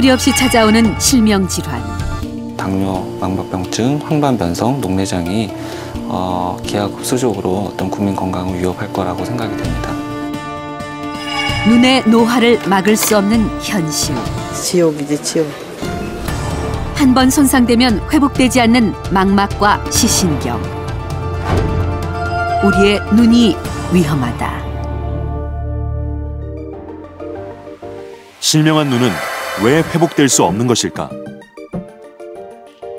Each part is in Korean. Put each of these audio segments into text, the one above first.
소리 없이 찾아오는 실명 질환. 당뇨, 망막병증, 황반변성, 녹내장이 기하급수적으로 어떤 국민 건강을 위협할 거라고 생각이 됩니다. 눈의 노화를 막을 수 없는 현실. 지옥이지, 지옥. 한 번 손상되면 회복되지 않는 망막과 시신경. 우리의 눈이 위험하다. 실명한 눈은 왜 회복될 수 없는 것일까?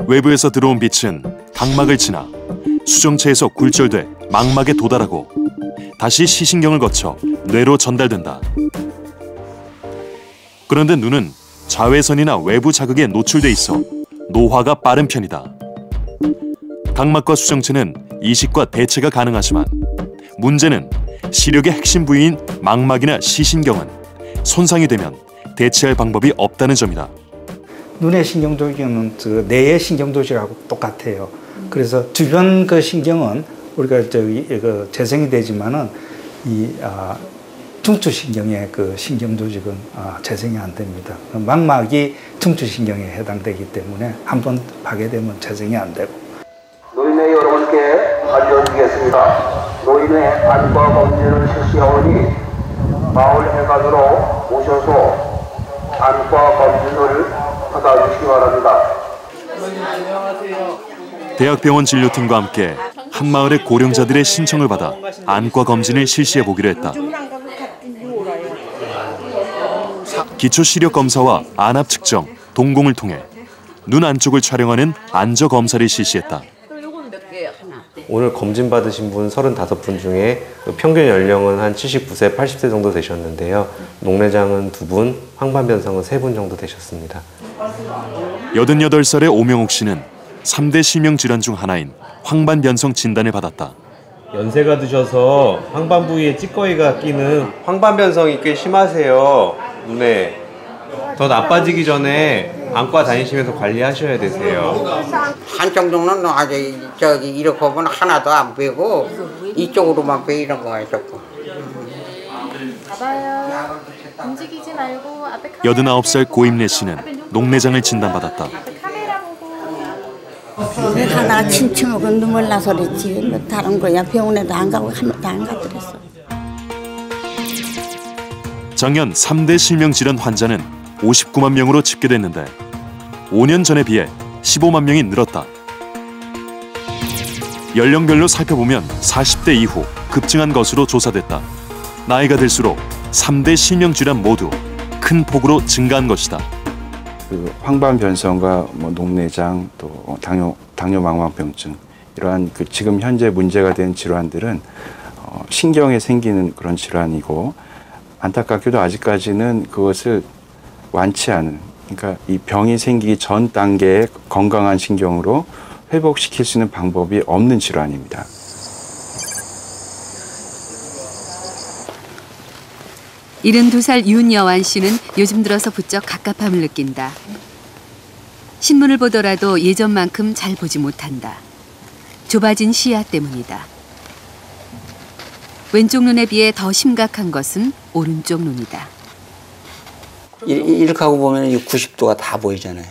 외부에서 들어온 빛은 각막을 지나 수정체에서 굴절돼 망막에 도달하고 다시 시신경을 거쳐 뇌로 전달된다. 그런데 눈은 자외선이나 외부 자극에 노출돼 있어 노화가 빠른 편이다. 각막과 수정체는 이식과 대체가 가능하지만 문제는 시력의 핵심 부위인 망막이나 시신경은 손상이 되면 대체할 방법이 없다는 점이다. 눈의 신경조직은 뇌의 신경조직하고 똑같아요. 그래서 주변 그 신경은 우리가 재생이 되지만은 중추신경의 그 신경조직은 재생이 안 됩니다. 망막이 중추신경에 해당되기 때문에 한번 파괴되면 재생이 안 되고. 노인회 여러분께 알려드리겠습니다. 노인회 안과 검진을 실시하오니 마을 회관으로 오셔서 안과 검진을 받아주시기 바랍니다. 대학병원 진료팀과 함께 한 마을의 고령자들의 신청을 받아 안과 검진을 실시해 보기로 했다. 기초 시력 검사와 안압 측정, 동공을 통해 눈 안쪽을 촬영하는 안저 검사를 실시했다. 오늘 검진 받으신 분 35분 중에 평균 연령은 한 79세, 80세 정도 되셨는데요. 녹내장은 2분, 황반변성은 3분 정도 되셨습니다. 88살의 오명옥 씨는 3대 실명 질환 중 하나인 황반변성 진단을 받았다. 연세가 드셔서 황반 부위에 찌꺼기가 끼는 황반변성이 꽤 심하세요. 눈에. 더 나빠지기 전에 안과 다니시면서 관리하셔야 되세요. 한쪽 눈은 아주 이렇게 보면 하나도 안 보이고 이쪽으로만 보이는 거예요, 자꾸. 봐봐요. 움직이지 말고 앞에 89살 고임래 씨는 녹내장을 진단받았다. 하나 침침하고 눈물 나서 그랬지. 다른 거야. 병원에도 안 가고 하나도 안 가더랬어. 작년 3대 실명 질환 환자는 59만 명으로 집계됐는데 5년 전에 비해 15만 명이 늘었다. 연령별로 살펴보면 40대 이후 급증한 것으로 조사됐다. 나이가 들수록 3대 실명 질환 모두 큰 폭으로 증가한 것이다. 황반변성과 녹내장, 또 당뇨망막병증 이러한 지금 현재 문제가 된 질환들은 신경에 생기는 그런 질환이고 안타깝게도 아직까지는 그것을 완치하는, 그러니까 이 병이 생기기 전 단계의 건강한 신경으로 회복시킬 수 있는 방법이 없는 질환입니다. 일흔두 살 윤여환 씨는 요즘 들어서 부쩍 갑갑함을 느낀다. 신문을 보더라도 예전만큼 잘 보지 못한다. 좁아진 시야 때문이다. 왼쪽 눈에 비해 더 심각한 것은 오른쪽 눈이다. 이렇게 하고 보면 90도가 다 보이잖아요.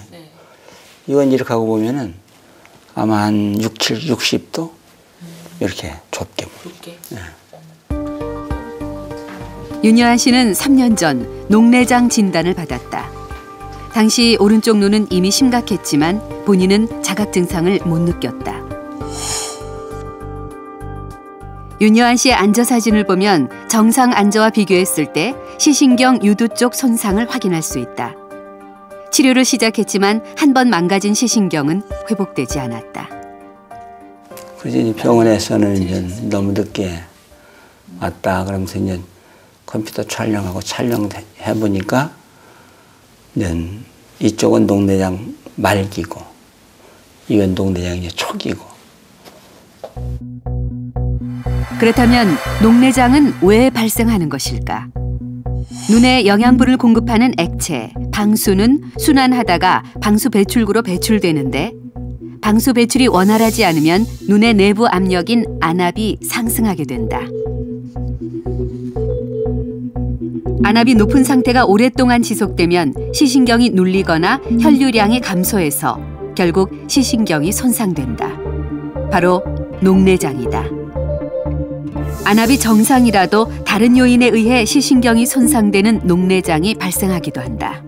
이건 이렇게 하고 보면은 아마 한 60도 이렇게 좁게 보이게. 윤여한 씨는 3년 전 녹내장 진단을 받았다. 당시 오른쪽 눈은 이미 심각했지만 본인은 자각 증상을 못 느꼈다. 윤여한 씨의 안저 사진을 보면 정상 안저와 비교했을 때 시신경 유두 쪽 손상을 확인할 수 있다. 치료를 시작했지만 한 번 망가진 시신경은 회복되지 않았다. 그래서 병원에서는 이제 너무 늦게 왔다. 그러면서 이제 컴퓨터 촬영하고 촬영해 보니까 이쪽은 녹내장 말기고 이건 녹내장 이제 초기고. 그렇다면 녹내장은 왜 발생하는 것일까? 눈에 영양분을 공급하는 액체, 방수는 순환하다가 방수 배출구로 배출되는데 방수 배출이 원활하지 않으면 눈의 내부 압력인 안압이 상승하게 된다. 안압이 높은 상태가 오랫동안 지속되면 시신경이 눌리거나 혈류량이 감소해서 결국 시신경이 손상된다. 바로 녹내장이다. 안압이 정상이라도 다른 요인에 의해 시신경이 손상되는 녹내장이 발생하기도 한다.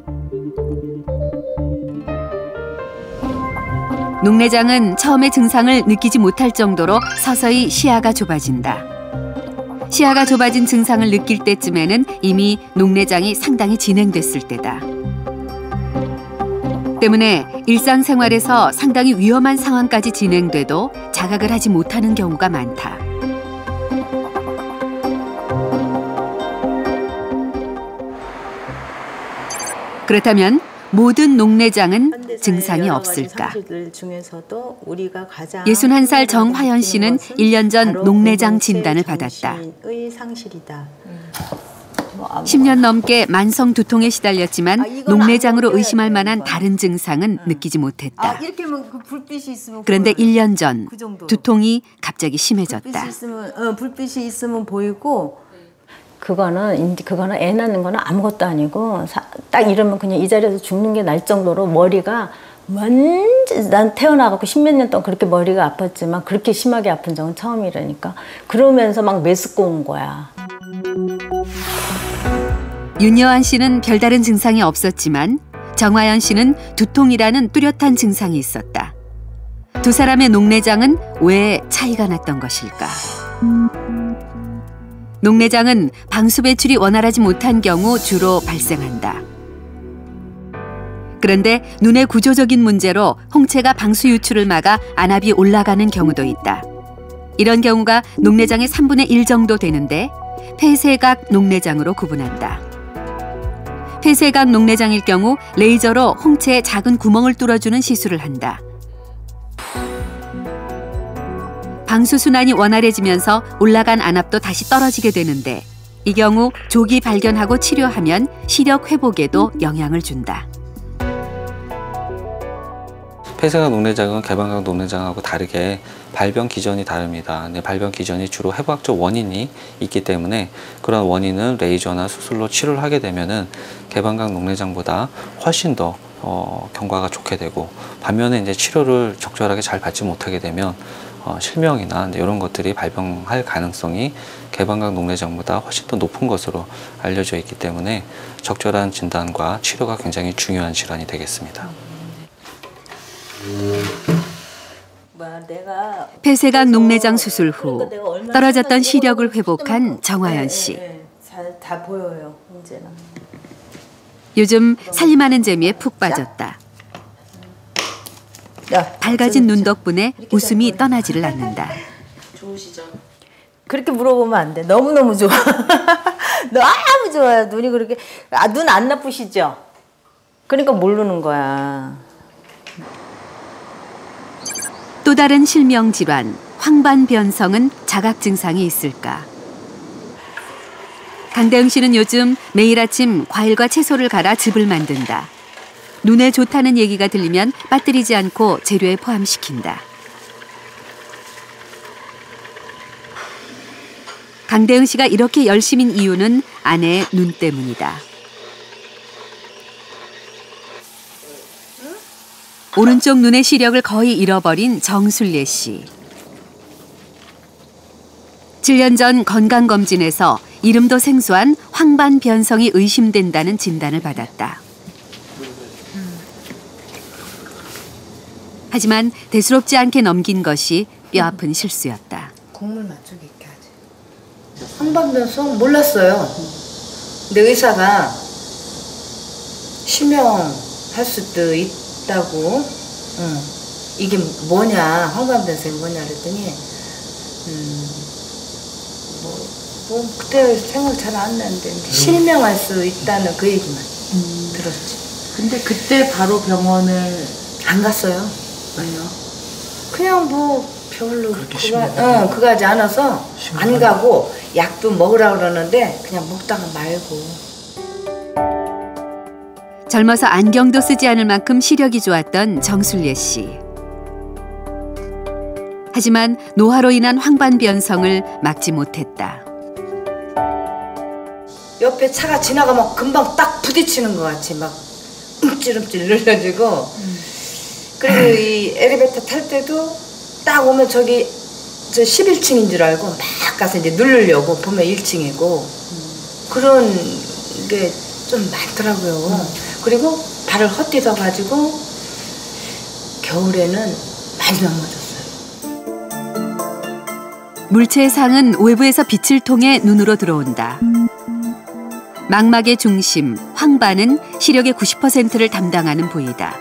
녹내장은 처음에 증상을 느끼지 못할 정도로 서서히 시야가 좁아진다. 시야가 좁아진 증상을 느낄 때쯤에는 이미 녹내장이 상당히 진행됐을 때다. 때문에 일상생활에서 상당히 위험한 상황까지 진행돼도 자각을 하지 못하는 경우가 많다. 그렇다면 모든 녹내장은 증상이 없을까? 61살 정화연 씨는 1년 전 녹내장 진단을 받았다. 10년 넘게 만성 두통에 시달렸지만 녹내장으로 의심할 만한 다른 증상은 느끼지 못했다. 그런데 1년 전 두통이 갑자기 심해졌다. 불빛이 있으면 보이고 그거는 애 낳는 거는 아무것도 아니고 딱 이러면 그냥 이 자리에서 죽는 게 날 정도로 머리가 완전 난 태어나갖고 10몇 년 동안 그렇게 머리가 아팠지만 그렇게 심하게 아픈 적은 처음이라니까. 그러면서 막 메스꺼 온 거야. 윤여한 씨는 별다른 증상이 없었지만 정화연 씨는 두통이라는 뚜렷한 증상이 있었다. 두 사람의 녹내장은 왜 차이가 났던 것일까? 녹내장은 방수 배출이 원활하지 못한 경우 주로 발생한다. 그런데 눈의 구조적인 문제로 홍채가 방수 유출을 막아 안압이 올라가는 경우도 있다. 이런 경우가 녹내장의 3분의 1 정도 되는데 폐쇄각 녹내장으로 구분한다. 폐쇄각 녹내장일 경우 레이저로 홍채의 작은 구멍을 뚫어주는 시술을 한다. 방수순환이 원활해지면서 올라간 안압도 다시 떨어지게 되는데 이 경우 조기 발견하고 치료하면 시력 회복에도 영향을 준다. 폐쇄각 녹내장은 개방각 녹내장하고 다르게 발병 기전이 다릅니다. 근데 발병 기전이 주로 해부학적 원인이 있기 때문에 그런 원인은 레이저나 수술로 치료를 하게 되면은 개방각 녹내장보다 훨씬 더 경과가 좋게 되고, 반면에 이제 치료를 적절하게 잘 받지 못하게 되면 실명이나 이런 것들이 발병할 가능성이 개방각 녹내장보다 훨씬 더 높은 것으로 알려져 있기 때문에 적절한 진단과 치료가 굉장히 중요한 질환이 되겠습니다. 폐쇄각 녹내장 수술 후 떨어졌던 시력을 회복한 정화연 씨. 다 보여요, 이제는. 요즘 살림하는 재미에 푹 빠졌다. 밝아진 눈 덕분에 웃음이 떠나지를 않는다. 좋으시죠? 그렇게 물어보면 안 돼. 너무너무 좋아. 너무 좋아요. 눈이 그렇게. 눈 안 나쁘시죠? 그러니까 모르는 거야. 또 다른 실명 질환, 황반변성은 자각 증상이 있을까? 강대영 씨는 요즘 매일 아침 과일과 채소를 갈아 즙을 만든다. 눈에 좋다는 얘기가 들리면 빠뜨리지 않고 재료에 포함시킨다. 강대영 씨가 이렇게 열심인 이유는 아내의 눈 때문이다. 오른쪽 눈의 시력을 거의 잃어버린 정술례 씨. 7년 전 건강검진에서 이름도 생소한 황반변성이 의심된다는 진단을 받았다. 하지만 대수롭지 않게 넘긴 것이 뼈아픈 실수였다. 국물 맛쪽에 있게 하지. 황반변성 몰랐어요. 근데 의사가 실명할 수도 있다고. 이게 뭐냐, 황반변성이 뭐냐 그랬더니 그때 생각 잘 안 나는데 실명할 수 있다는 그 얘기만 들었지. 근데 그때 바로 병원을 안 갔어요. 왜요? 그냥 뭐 별로 그거 하지 않아서 안 가고 약도 먹으라 그러는데 그냥 먹다가 말고. 젊어서 안경도 쓰지 않을 만큼 시력이 좋았던 정술례 씨. 하지만 노화로 인한 황반변성을 막지 못했다. 옆에 차가 지나가면 금방 딱 부딪히는 것 같이 막 움찔움찔 눌러지고 그리고 이 엘리베이터 탈 때도 딱 오면 저기 저 11층인 줄 알고 막 가서 이제 누르려고 보면 1층이고 그런 게 좀 많더라고요. 그리고 발을 헛디뎌 가지고 겨울에는 많이 넘어졌어요. 물체의 상은 외부에서 빛을 통해 눈으로 들어온다. 망막의 중심, 황반은 시력의 90%를 담당하는 부위다.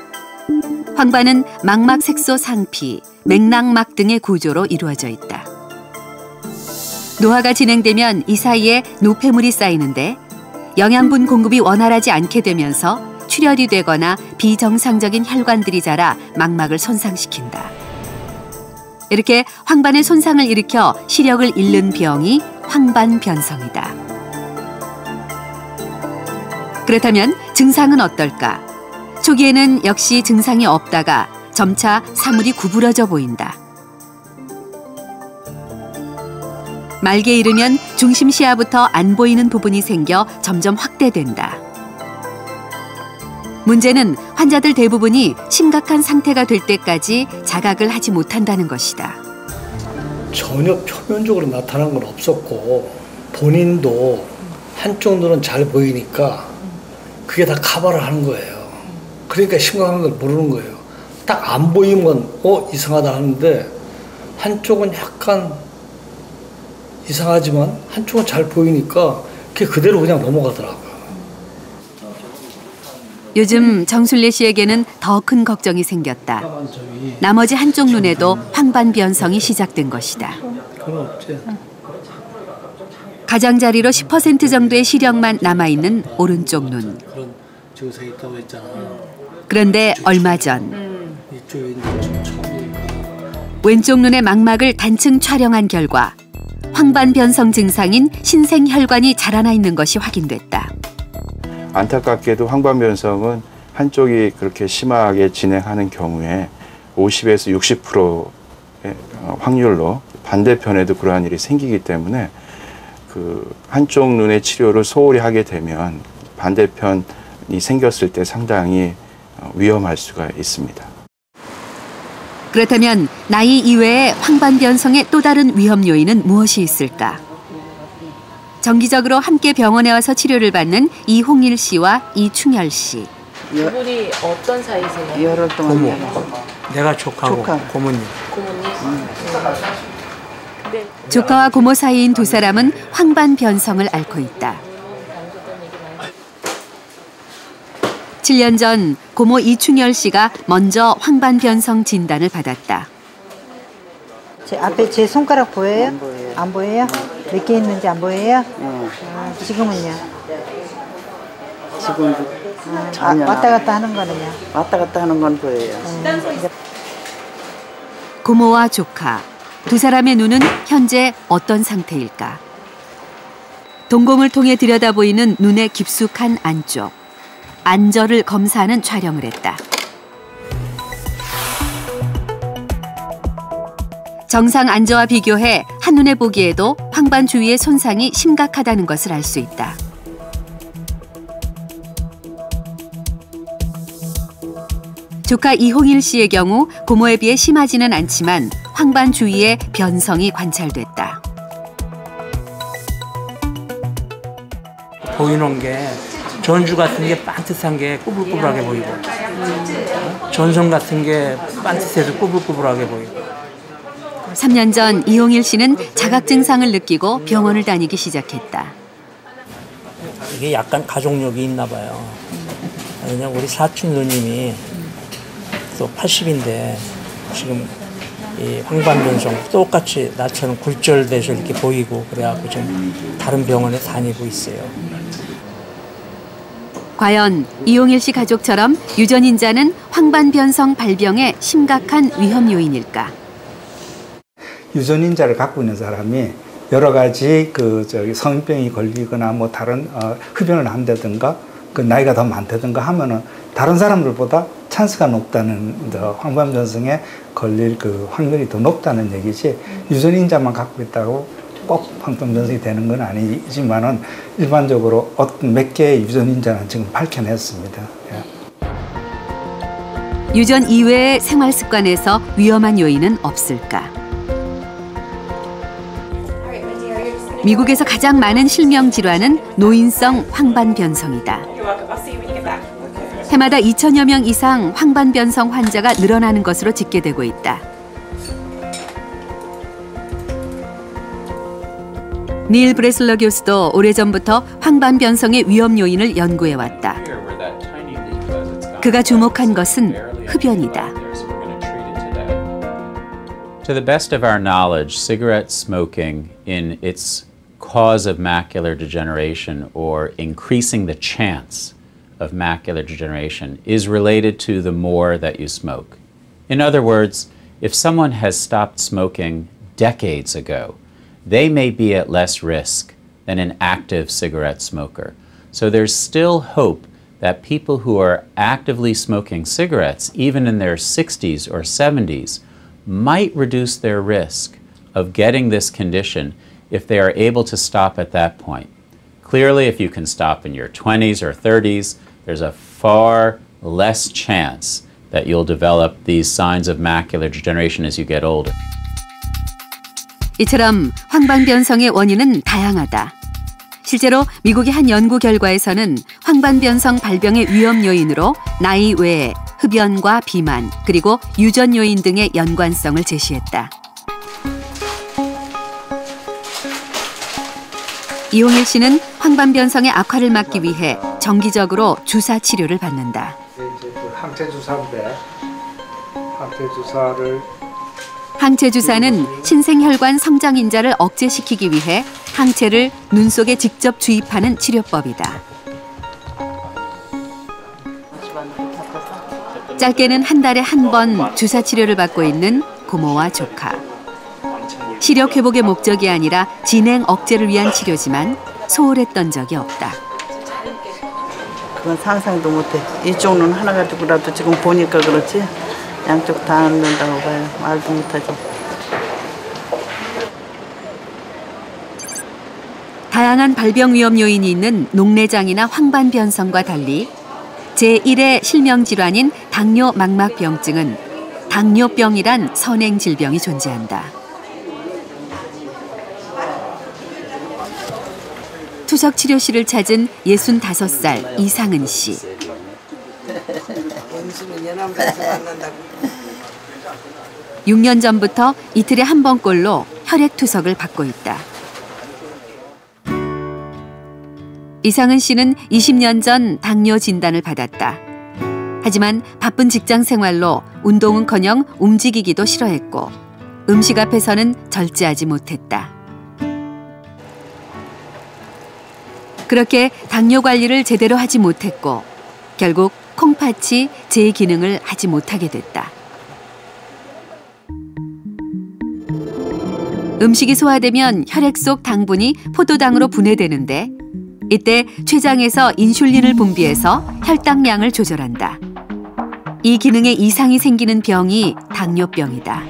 황반은 망막 색소 상피, 맥락막 등의 구조로 이루어져 있다. 노화가 진행되면 이 사이에 노폐물이 쌓이는데 영양분 공급이 원활하지 않게 되면서 출혈이 되거나 비정상적인 혈관들이 자라 망막을 손상시킨다. 이렇게 황반의 손상을 일으켜 시력을 잃는 병이 황반변성이다. 그렇다면 증상은 어떨까? 초기에는 역시 증상이 없다가 점차 사물이 구부러져 보인다. 말기에 이르면 중심 시야부터 안 보이는 부분이 생겨 점점 확대된다. 문제는 환자들 대부분이 심각한 상태가 될 때까지 자각을 하지 못한다는 것이다. 전혀 표면적으로 나타난 건 없었고 본인도 한쪽 눈은 잘 보이니까 그게 다 커버를 하는 거예요. 그러니까 심각한 걸 모르는 거예요. 딱 안 보이면 이상하다 하는데 한쪽은 약간 이상하지만 한쪽은 잘 보이니까 그게 그대로 그냥 넘어가더라고요. 요즘 정순례 씨에게는 더 큰 걱정이 생겼다. 나머지 한쪽 눈에도 황반변성이 시작된 것이다. 그건 없지. 가장자리로 10% 정도의 시력만 남아있는 오른쪽 눈. 그런 증상이 있다고 했잖아. 그런데 얼마 전 이쪽에 있는 처음이니까. 왼쪽 눈의 망막을 단층 촬영한 결과 황반변성 증상인 신생혈관이 자라나 있는 것이 확인됐다. 안타깝게도 황반변성은 한쪽이 그렇게 심하게 진행하는 경우에 50에서 60%의 확률로 반대편에도 그러한 일이 생기기 때문에 그 한쪽 눈의 치료를 소홀히 하게 되면 반대편이 생겼을 때 상당히 위험할 수가 있습니다. 그렇다면 나이 이외에 황반변성의 또 다른 위험 요인은 무엇이 있을까? 정기적으로 함께 병원에 와서 치료를 받는 이홍일 씨와 이충열 씨. 두 분이 어떤 사이세요? 열흘 동안. 고모. 내가 조카고 고모님. 고모님? 근데 조카와 고모 사이인 두 사람은 황반변성을 앓고 있다. 7년 전 고모 이충열 씨가 먼저 황반변성 진단을 받았다. 앞에 제 손가락 보여요? 안 보여요? 몇 개 있는지 안 보여요? 지금은요? 지금도 왔다 갔다 하는 거는요? 왔다 갔다 하는 건 보여요. 고모와 조카, 두 사람의 눈은 현재 어떤 상태일까? 동공을 통해 들여다보이는 눈의 깊숙한 안쪽, 안저를 검사하는 촬영을 했다. 정상 안저와 비교해 한눈에 보기에도 황반 주위의 손상이 심각하다는 것을 알 수 있다. 조카 이홍일 씨의 경우 고모에 비해 심하지는 않지만 황반 주위에 변성이 관찰됐다. 보이는 게 전주 같은 게 반듯한 게 꾸불꾸불하게 보이고 전선 같은 게 반듯해서 꾸불꾸불하게 보이고 3년 전 이홍일 씨는 자각 증상을 느끼고 병원을 다니기 시작했다. 이게 약간 가족력이 있나 봐요. 왜냐면 우리 사촌 누님이 또 80인데 지금 이 황반변성 똑같이 나처럼 굴절돼서 이렇게 보이고 그래갖고 좀 다른 병원에 다니고 있어요. 과연 이홍일 씨 가족처럼 유전인자는 황반변성 발병의 심각한 위험 요인일까? 유전인자를 갖고 있는 사람이 여러 가지 성인병이 걸리거나 뭐 다른 흡연을 한다든가 그 나이가 더 많다든가 하면은 다른 사람들보다 찬스가 높다는 황반변성에 걸릴 그 확률이 더 높다는 얘기지 유전인자만 갖고 있다고 꼭 황반변성이 되는 건 아니지만은 일반적으로 어떤 몇 개의 유전인자는 지금 밝혀냈습니다. 유전 이외의 생활 습관에서 위험한 요인은 없을까? 미국에서 가장 많은 실명 질환은 노인성 황반변성이다. 해마다 2천여 명 이상 황반변성 환자가 늘어나는 것으로 집계되고 있다. 닐 브레슬러 교수도 오래전부터 황반변성의 위험 요인을 연구해왔다. 그가 주목한 것은 흡연이다. To the best of our knowledge, cigarette smoking in its cause of macular degeneration or increasing the chance of macular degeneration is related to the more that you smoke. In other words, if someone has stopped smoking decades ago, they may be at less risk than an active cigarette smoker. So there's still hope that people who are actively smoking cigarettes, even in their 60s or 70s, might reduce their risk of getting this condition if they are able to stop at that point. Clearly, if you can stop in your 20s or 30s, there's a far less chance that you'll develop these signs of macular degeneration as you get older. 이처럼 황반변성의 원인은 다양하다. 실제로 미국의 한 연구 결과에서는 황반변성 발병의 위험 요인으로 나이 외에 흡연과 비만, 그리고 유전 요인 등의 연관성을 제시했다. 이홍일 씨는 황반변성의 악화를 막기 위해 정기적으로 주사 치료를 받는다. 항체 주사인데 항체 주사를 항체 주사는 신생혈관 성장인자를 억제시키기 위해 항체를 눈 속에 직접 주입하는 치료법이다. 짧게는 한 달에 한 번 주사 치료를 받고 있는 고모와 조카. 시력 회복의 목적이 아니라 진행 억제를 위한 치료지만 소홀했던 적이 없다. 그건 상상도 못해. 이쪽 눈 하나 가지고라도 지금 보니까 그렇지 양쪽 다 안 된다고 봐요. 말도 못하죠. 다양한 발병 위험 요인이 있는 녹내장이나 황반변성과 달리 제1의 실명질환인 당뇨망막병증은 당뇨병이란 선행 질병이 존재한다. 투석 치료실을 찾은 65살 이상은 씨. 6년 전부터 이틀에 한 번꼴로 혈액 투석을 받고 있다. 이상은 씨는 20년 전 당뇨 진단을 받았다. 하지만 바쁜 직장 생활로 운동은커녕 움직이기도 싫어했고 음식 앞에서는 절제하지 못했다. 그렇게 당뇨 관리를 제대로 하지 못했고 결국 콩팥이 제 기능을 하지 못하게 됐다. 음식이 소화되면 혈액 속 당분이 포도당으로 분해되는데 이때 췌장에서 인슐린을 분비해서 혈당량을 조절한다. 이 기능에 이상이 생기는 병이 당뇨병이다.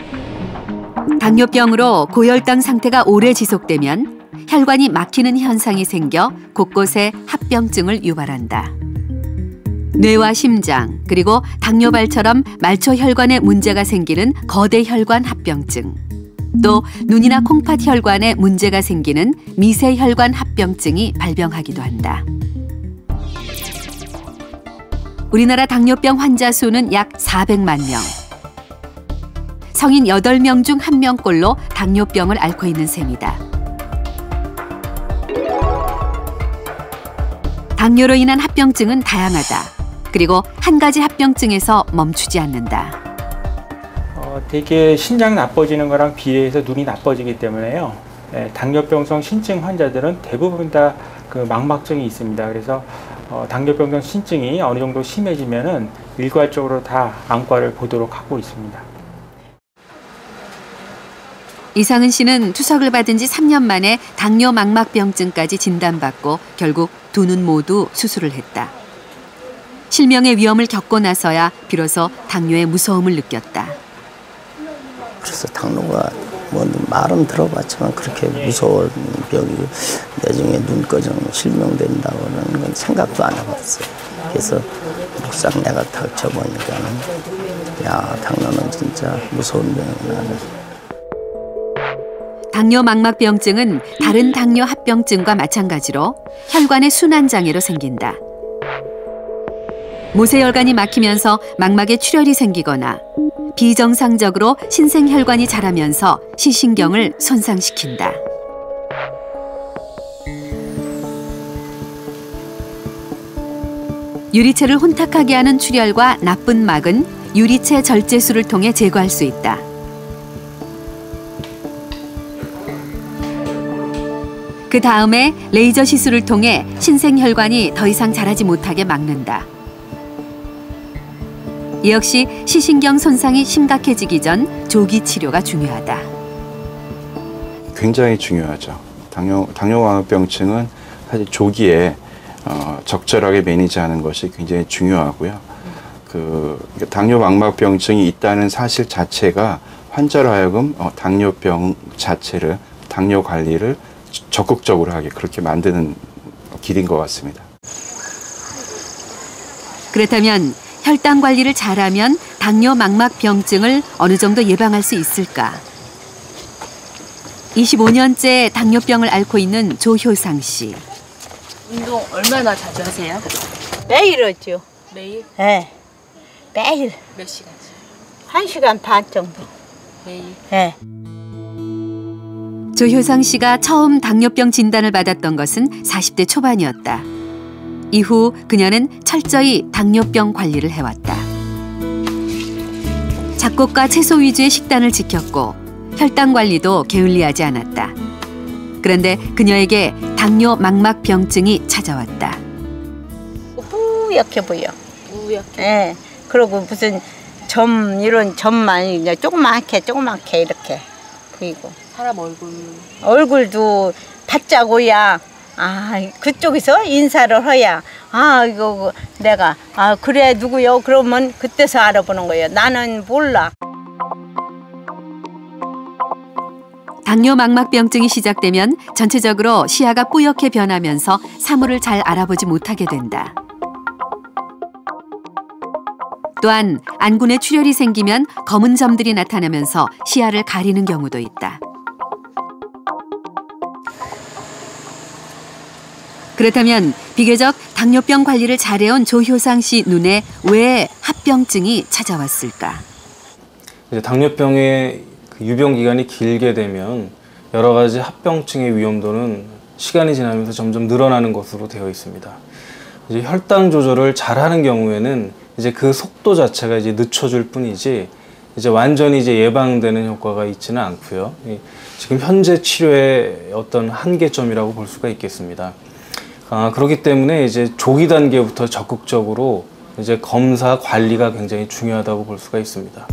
당뇨병으로 고혈당 상태가 오래 지속되면 혈관이 막히는 현상이 생겨 곳곳에 합병증을 유발한다. 뇌와 심장, 그리고 당뇨발처럼 말초 혈관에 문제가 생기는 거대 혈관 합병증, 또 눈이나 콩팥 혈관에 문제가 생기는 미세 혈관 합병증이 발병하기도 한다. 우리나라 당뇨병 환자 수는 약 400만 명. 성인 8명 중 1명꼴로 당뇨병을 앓고 있는 셈이다. 당뇨로 인한 합병증은 다양하다. 그리고 한 가지 합병증에서 멈추지 않는다. 되게 신장이 나빠지는 거랑 비례해서 눈이 나빠지기 때문에요. 당뇨병성 신증 환자들은 대부분 다 그 망막증이 있습니다. 그래서 당뇨병성 신증이 어느 정도 심해지면은 일괄적으로 다 안과를 보도록 하고 있습니다. 이상은 씨는 투석을 받은 지 3년 만에 당뇨망막병증까지 진단받고 결국 두 눈 모두 수술을 했다. 실명의 위험을 겪고 나서야 비로소 당뇨의 무서움을 느꼈다. 그래서 당뇨가 뭐 말은 들어봤지만 그렇게 무서운 병이 나중에 눈꺼정 실명된다고는 건 생각도 안 해봤어요. 그래서 막상 내가 닥쳐보니까는 야, 당뇨는 진짜 무서운 병이구나. 당뇨 망막병증은 다른 당뇨 합병증과 마찬가지로 혈관의 순환장애로 생긴다. 모세혈관이 막히면서 망막에 출혈이 생기거나 비정상적으로 신생혈관이 자라면서 시신경을 손상시킨다. 유리체를 혼탁하게 하는 출혈과 나쁜 막은 유리체 절제술을 통해 제거할 수 있다. 그 다음에 레이저 시술을 통해 신생혈관이 더 이상 자라지 못하게 막는다. 이 역시 시신경 손상이 심각해지기 전 조기 치료가 중요하다. 굉장히 중요하죠. 당뇨망막병증은 사실 조기에 적절하게 매니지하는 것이 굉장히 중요하고요. 당뇨망막병증이 있다는 사실 자체가 환자로 하여금 당뇨병 자체를, 당뇨 관리를 적극적으로 하게 그렇게 만드는 길인 것 같습니다. 그렇다면 혈당 관리를 잘하면 당뇨망막병증을 어느 정도 예방할 수 있을까? 25년째 당뇨병을 앓고 있는 조효상 씨. 운동 얼마나 자주 하세요? 매일 하죠. 매일? 네. 매일. 몇 시간씩? 1시간 반 정도. 매일? 네. 조효상 씨가 처음 당뇨병 진단을 받았던 것은 40대 초반이었다. 이후 그녀는 철저히 당뇨병 관리를 해왔다. 잡곡과 채소 위주의 식단을 지켰고 혈당 관리도 게을리하지 않았다. 그런데 그녀에게 당뇨망막병증이 찾아왔다. 뿌옇게 보여. 뿌옇게? 네. 그리고 무슨 이런 점만 그냥 조그맣게 이렇게 보이고. 사람 얼굴도 바짝고야. 아, 그쪽에서 인사를 해야 이거 내가 그래 누구요? 그러면 그때서 알아보는 거예요. 나는 몰라. 당뇨망막병증이 시작되면 전체적으로 시야가 뿌옇게 변하면서 사물을 잘 알아보지 못하게 된다. 또한 안군에 출혈이 생기면 검은 점들이 나타나면서 시야를 가리는 경우도 있다. 그렇다면 비교적 당뇨병 관리를 잘해온 조효상 씨 눈에 왜 합병증이 찾아왔을까? 이제 당뇨병의 유병 기간이 길게 되면 여러 가지 합병증의 위험도는 시간이 지나면서 점점 늘어나는 것으로 되어 있습니다. 이제 혈당 조절을 잘하는 경우에는 이제 그 속도 자체가 이제 늦춰줄 뿐이지 이제 완전히 이제 예방되는 효과가 있지는 않고요. 지금 현재 치료의 어떤 한계점이라고 볼 수가 있겠습니다. 그렇기 때문에 이제 조기 단계부터 적극적으로 이제 검사 관리가 굉장히 중요하다고 볼 수가 있습니다.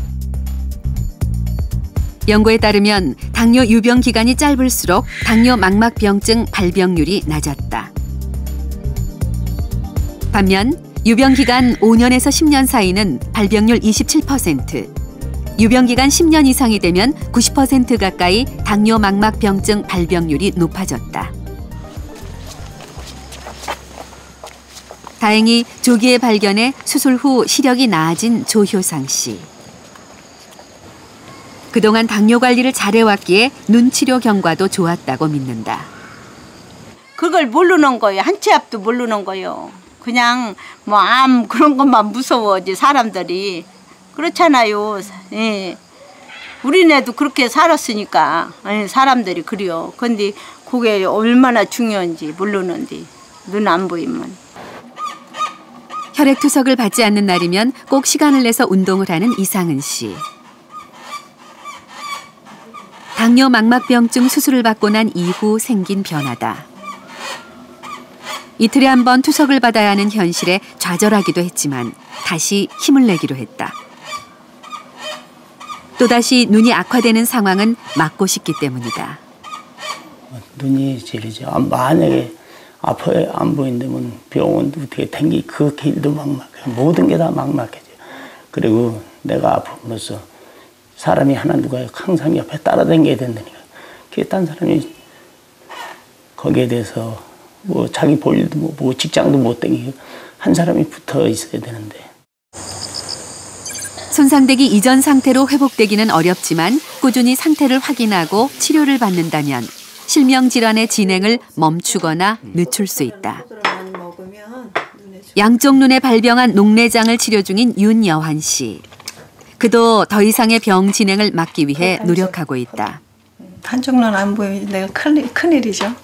연구에 따르면 당뇨 유병 기간이 짧을수록 당뇨망막병증 발병률이 낮았다. 반면 유병 기간 5년에서 10년 사이는 발병률 27%, 유병 기간 10년 이상이 되면 90% 가까이 당뇨망막병증 발병률이 높아졌다. 다행히 조기에 발견해 수술 후 시력이 나아진 조효상 씨. 그동안 당뇨 관리를 잘해왔기에 눈치료 경과도 좋았다고 믿는다. 그걸 모르는 거예요. 한 치 앞도 모르는 거예요. 그냥 뭐 암 그런 것만 무서워지 사람들이. 그렇잖아요. 예. 우리네도 그렇게 살았으니까 사람들이 그래요. 근데 그게 얼마나 중요한지 모르는데 눈 안 보이면. 혈액투석을 받지 않는 날이면 꼭 시간을 내서 운동을 하는 이상은 씨. 당뇨망막병증 수술을 받고 난 이후 생긴 변화다. 이틀에 한 번 투석을 받아야 하는 현실에 좌절하기도 했지만 다시 힘을 내기로 했다. 또다시 눈이 악화되는 상황은 막고 싶기 때문이다. 눈이 제일이죠. 만약에 앞에 안 보인다면 병원도 어떻게 댕기 그 길도 막막해. 모든 게 다 막막해져. 그리고 내가 아프면서 사람이 하나 누가 항상 옆에 따라다녀야 된다니까. 그게 딴 사람이 거기에 대해서 뭐 자기 볼 일도 뭐 직장도 못 다니고 한 사람이 붙어 있어야 되는데. 손상되기 이전 상태로 회복되기는 어렵지만 꾸준히 상태를 확인하고 치료를 받는다면 실명질환의 진행을 멈추거나 늦출 수 있다. 양쪽 눈에 발병한 녹내장을 치료 중인 윤여환 씨. 그도 더 이상의 병 진행을 막기 위해 노력하고 있다. 한쪽 눈 안 보이면 내가 큰일이죠.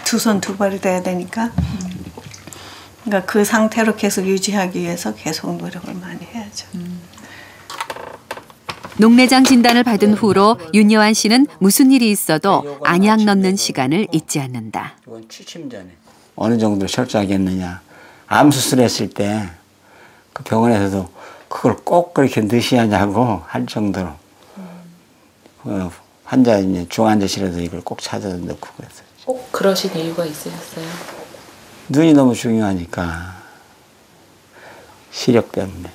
두 손 두 발이 돼야 되니까. 그러니까 그 상태로 계속 유지하기 위해서 계속 노력을 많이 해야죠. 녹내장 진단을 받은 후로 윤여환 씨는 무슨 일이 있어도 안약 넣는 시간을 잊지 않는다. 이건 취침 전에. 어느 정도 철저하겠느냐. 암 수술했을 때 그 병원에서도 그걸 꼭 그렇게 넣으시냐고 할 정도로 환자 중환자실에서 이걸 꼭 찾아서 넣고 그랬어요. 꼭 그러신 이유가 있으셨어요? 눈이 너무 중요하니까 시력 때문에.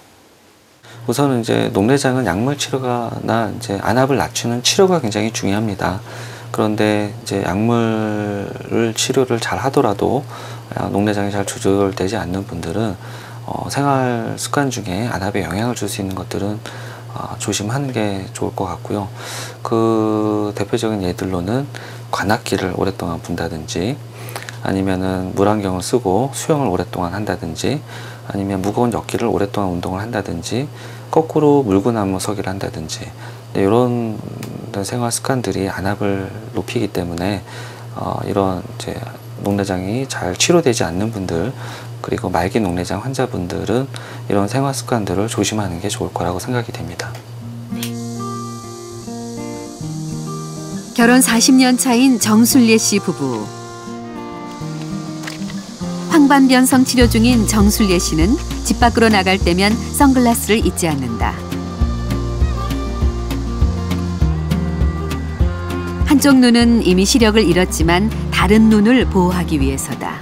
우선은 이제 녹내장은 약물 치료가나 이제 안압을 낮추는 치료가 굉장히 중요합니다. 그런데 이제 약물을 치료를 잘 하더라도 녹내장이 잘 조절되지 않는 분들은 생활 습관 중에 안압에 영향을 줄 수 있는 것들은 조심하는 게 좋을 것 같고요. 그 대표적인 예들로는 관악기를 오랫동안 분다든지 아니면은 물안경을 쓰고 수영을 오랫동안 한다든지 아니면 무거운 역기를 오랫동안 운동을 한다든지 거꾸로 물구나무 서기를 한다든지 이런 생활 습관들이 안압을 높이기 때문에 이런 이제 녹내장이 잘 치료되지 않는 분들 그리고 말기 녹내장 환자분들은 이런 생활 습관들을 조심하는 게 좋을 거라고 생각이 됩니다. 결혼 40년 차인 정순례 씨 부부. 황반변성 치료 중인 정순례 씨는 집 밖으로 나갈 때면 선글라스를 잊지 않는다. 한쪽 눈은 이미 시력을 잃었지만 다른 눈을 보호하기 위해서다.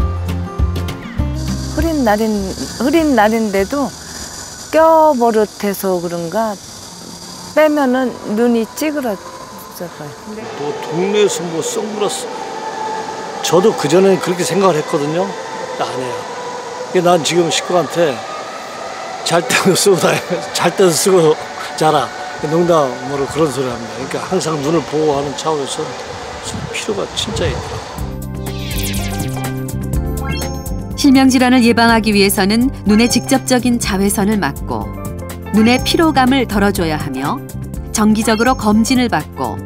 흐린 날인데도 껴버릇해서 그런가 빼면은 눈이 찌그러져요. 뭐 동네에서 뭐 선글라스 저도 그전에 그렇게 생각을 했거든요. 안 해요. 난 지금 식구한테 잘 때도 쓰고 잘 때도 쓰고 자라. 농담으로 그런 소리 합니다. 그러니까 항상 눈을 보호하는 차원에서 필요가 진짜 있다. 실명질환을 예방하기 위해서는 눈의 직접적인 자외선을 막고 눈의 피로감을 덜어줘야 하며 정기적으로 검진을 받고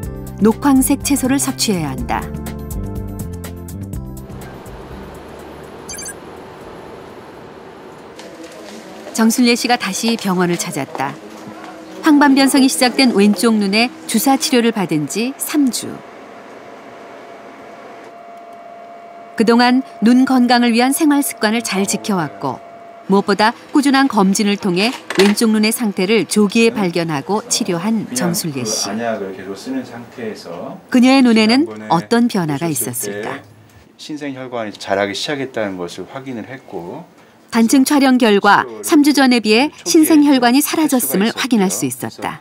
녹황색 채소를 섭취해야 한다. 정순례 씨가 다시 병원을 찾았다. 황반변성이 시작된 왼쪽 눈에 주사 치료를 받은 지 3주. 그동안 눈 건강을 위한 생활 습관을 잘 지켜왔고 무엇보다 꾸준한 검진을 통해 왼쪽 눈의 상태를 조기에 발견하고 치료한 정순례 씨. 안약을 계속 쓰는 상태에서 그녀의 눈에는 어떤 변화가 있었을까? 신생혈관이 자라기 시작했다는 것을 확인을 했고 단층 촬영 결과 3주 전에 비해 신생혈관이 사라졌음을 확인할 수 있었다.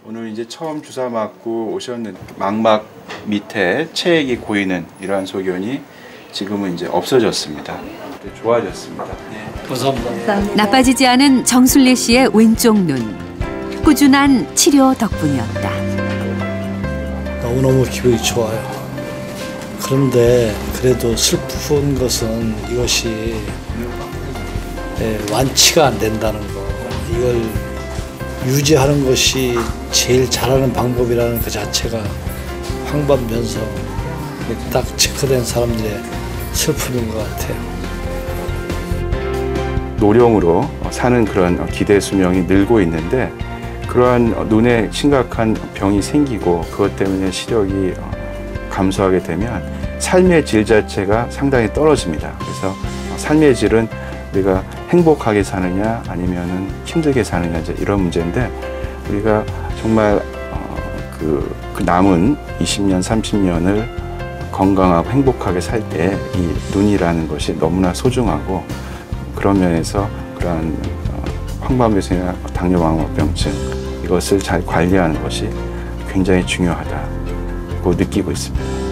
오늘 이제 처음 주사 맞고 오셨는데 망막 밑에 체액이 고이는 이러한 소견이 지금은 이제 없어졌습니다. 좋아졌습니다. 네. 감사합니다. 나빠지지 않은 정순례 씨의 왼쪽 눈. 꾸준한 치료 덕분이었다. 너무너무 기분이 좋아요. 그런데 그래도 슬픈 것은 이것이 완치가 안 된다는 거. 이걸 유지하는 것이 제일 잘하는 방법이라는 그 자체가 황반변성 딱 체크된 사람들의 슬픔인 것 같아요. 노령으로 사는 그런 기대 수명이 늘고 있는데 그러한 눈에 심각한 병이 생기고 그것 때문에 시력이 감소하게 되면 삶의 질 자체가 상당히 떨어집니다. 그래서 삶의 질은 우리가 행복하게 사느냐 아니면은 힘들게 사느냐 이제 이런 문제인데 우리가 정말 그 남은 20년, 30년을 건강하고 행복하게 살 때 이 눈이라는 것이 너무나 소중하고 그런 면에서 그러한 황반변성이나 당뇨망막병증 이것을 잘 관리하는 것이 굉장히 중요하다고 느끼고 있습니다.